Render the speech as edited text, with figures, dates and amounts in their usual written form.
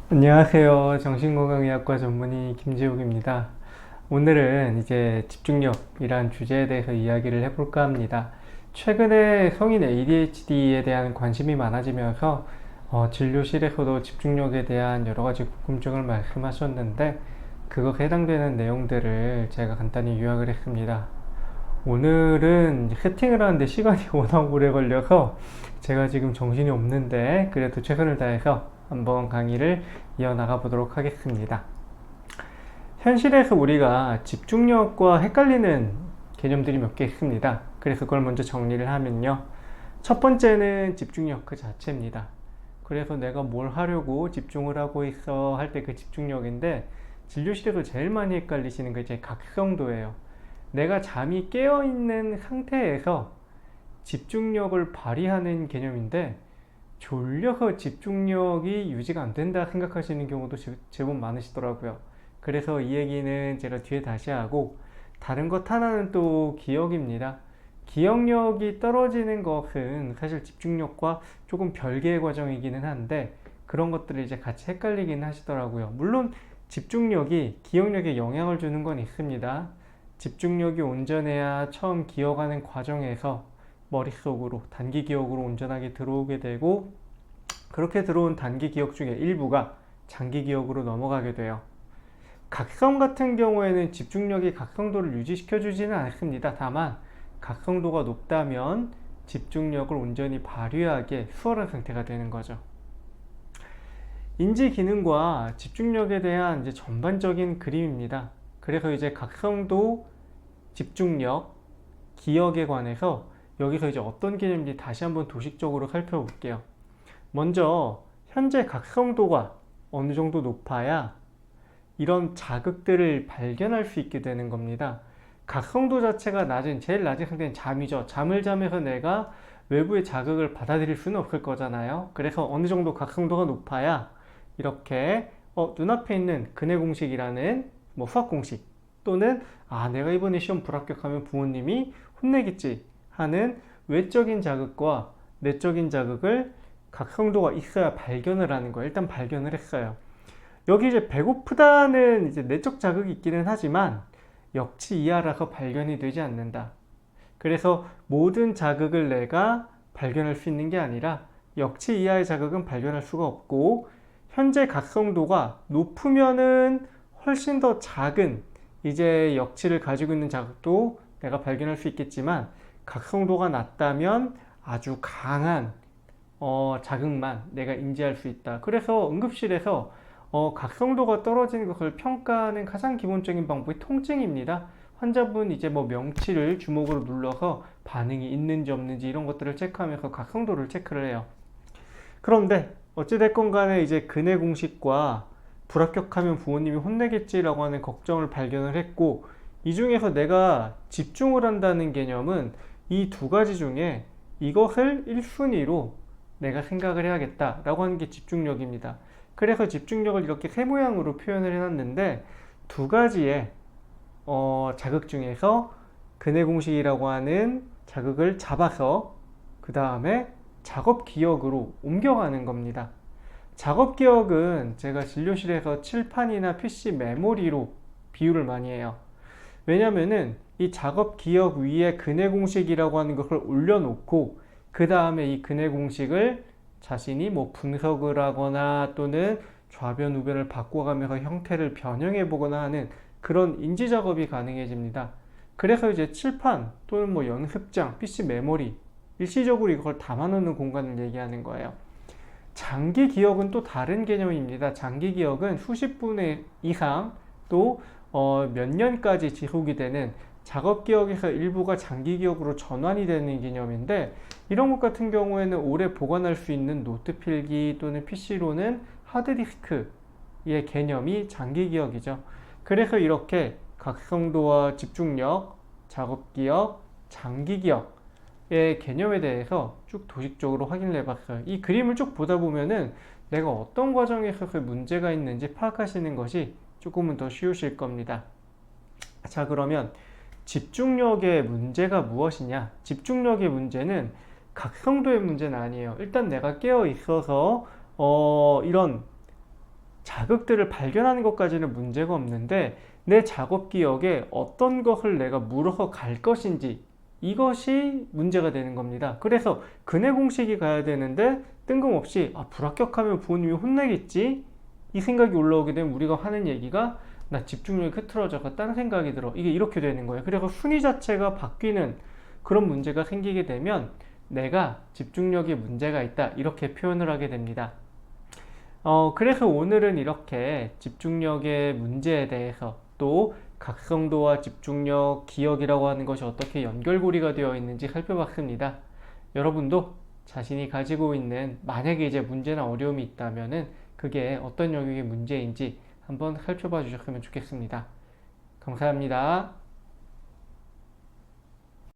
안녕하세요. 정신건강의학과 전문의 김지욱입니다. 오늘은 이제 집중력이란 주제에 대해서 이야기를 해볼까 합니다. 최근에 성인 ADHD에 대한 관심이 많아지면서 진료실에서도 집중력에 대한 여러 가지 궁금증을 말씀하셨는데 그것에 해당되는 내용들을 제가 간단히 요약을 했습니다. 오늘은 세팅을 하는데 시간이 워낙 오래 걸려서 제가 지금 정신이 없는데 그래도 최선을 다해서 한번 강의를 이어나가 보도록 하겠습니다. 현실에서 우리가 집중력과 헷갈리는 개념들이 몇 개 있습니다. 그래서 그걸 먼저 정리를 하면요. 첫 번째는 집중력 그 자체입니다. 그래서 내가 뭘 하려고 집중을 하고 있어 할 때 그 집중력인데 진료실에서 제일 많이 헷갈리시는 게 이제 각성도예요. 내가 잠이 깨어있는 상태에서 집중력을 발휘하는 개념인데 졸려서 집중력이 유지가 안 된다 생각하시는 경우도 제법 많으시더라고요. 그래서 이 얘기는 제가 뒤에 다시 하고 다른 것 하나는 또 기억입니다. 기억력이 떨어지는 것은 사실 집중력과 조금 별개의 과정이기는 한데 그런 것들을 이제 같이 헷갈리긴 하시더라고요. 물론 집중력이 기억력에 영향을 주는 건 있습니다. 집중력이 온전해야 처음 기억하는 과정에서 머릿속으로 단기 기억으로 온전하게 들어오게 되고 그렇게 들어온 단기 기억 중에 일부가 장기 기억으로 넘어가게 돼요. 각성 같은 경우에는 집중력이 각성도를 유지시켜 주지는 않습니다. 다만 각성도가 높다면 집중력을 온전히 발휘하게 수월한 상태가 되는 거죠. 인지 기능과 집중력에 대한 이제 전반적인 그림입니다. 그래서 이제 각성도, 집중력, 기억에 관해서 여기서 이제 어떤 개념인지 다시 한번 도식적으로 살펴볼게요. 먼저 현재 각성도가 어느 정도 높아야 이런 자극들을 발견할 수 있게 되는 겁니다. 각성도 자체가 제일 낮은 상태는 잠이죠. 잠을 자면서 내가 외부의 자극을 받아들일 수는 없을 거잖아요. 그래서 어느 정도 각성도가 높아야 이렇게 눈앞에 있는 근해 공식이라는 뭐 수학 공식 또는 내가 이번에 시험 불합격하면 부모님이 혼내겠지 하는 외적인 자극과 내적인 자극을 각성도가 있어야 발견을 하는 거예요. 일단 발견을 했어요. 여기 이제 배고프다는 이제 내적 자극이 있기는 하지만 역치 이하라서 발견이 되지 않는다. 그래서 모든 자극을 내가 발견할 수 있는 게 아니라 역치 이하의 자극은 발견할 수가 없고 현재 각성도가 높으면은 훨씬 더 작은 이제 역치를 가지고 있는 자극도 내가 발견할 수 있겠지만 각성도가 낮다면 아주 강한 자극만 내가 인지할 수 있다. 그래서 응급실에서 각성도가 떨어지는 것을 평가하는 가장 기본적인 방법이 통증입니다. 환자분 이제 뭐 명치를 주먹으로 눌러서 반응이 있는지 없는지 이런 것들을 체크하면서 각성도를 체크를 해요. 그런데 어찌됐건 간에 이제 근해 공식과 불합격하면 부모님이 혼내겠지라고 하는 걱정을 발견을 했고 이 중에서 내가 집중을 한다는 개념은 이 두 가지 중에 이것을 1순위로 내가 생각을 해야겠다라고 하는 게 집중력입니다. 그래서 집중력을 이렇게 세 모양으로 표현을 해놨는데 두 가지의 자극 중에서 근해 공식이라고 하는 자극을 잡아서 그 다음에 작업 기억으로 옮겨가는 겁니다. 작업 기억은 제가 진료실에서 칠판이나 PC 메모리로 비유를 많이 해요. 왜냐면은 이 작업 기억 위에 근해 공식이라고 하는 것을 올려놓고 그 다음에 이 근해 공식을 자신이 뭐 분석을 하거나 또는 좌변 우변을 바꿔가면서 형태를 변형해 보거나 하는 그런 인지 작업이 가능해집니다. 그래서 이제 칠판 또는 뭐 연습장, PC 메모리 일시적으로 이걸 담아놓는 공간을 얘기하는 거예요. 장기 기억은 또 다른 개념입니다. 장기 기억은 수십 분 이상 또 몇 년까지 지속이 되는 작업 기억에서 일부가 장기 기억으로 전환이 되는 개념인데 이런 것 같은 경우에는 오래 보관할 수 있는 노트 필기 또는 PC로는 하드디스크의 개념이 장기 기억이죠. 그래서 이렇게 각성도와 집중력, 작업 기억, 장기 기억의 개념에 대해서 쭉 도식적으로 확인을 해봤어요. 이 그림을 쭉 보다 보면은 내가 어떤 과정에서 그 문제가 있는지 파악하시는 것이 조금은 더 쉬우실 겁니다. 자, 그러면 집중력의 문제가 무엇이냐? 집중력의 문제는 각성도의 문제는 아니에요. 일단 내가 깨어 있어서 이런 자극들을 발견하는 것까지는 문제가 없는데 내 작업 기억에 어떤 것을 내가 물어서 갈 것인지 이것이 문제가 되는 겁니다. 그래서 근해 공식이 가야 되는데 뜬금없이 불합격하면 부모님이 혼내겠지 이 생각이 올라오게 되면 우리가 하는 얘기가 나 집중력이 흐트러져서 다른 생각이 들어 이게 이렇게 되는 거예요. 그래서 순위 자체가 바뀌는 그런 문제가 생기게 되면 내가 집중력에 문제가 있다 이렇게 표현을 하게 됩니다. 그래서 오늘은 이렇게 집중력의 문제에 대해서 또 각성도와 집중력, 기억이라고 하는 것이 어떻게 연결고리가 되어 있는지 살펴봤습니다. 여러분도 자신이 가지고 있는 만약에 이제 문제나 어려움이 있다면은 그게 어떤 영역의 문제인지 한번 살펴봐 주셨으면 좋겠습니다. 감사합니다.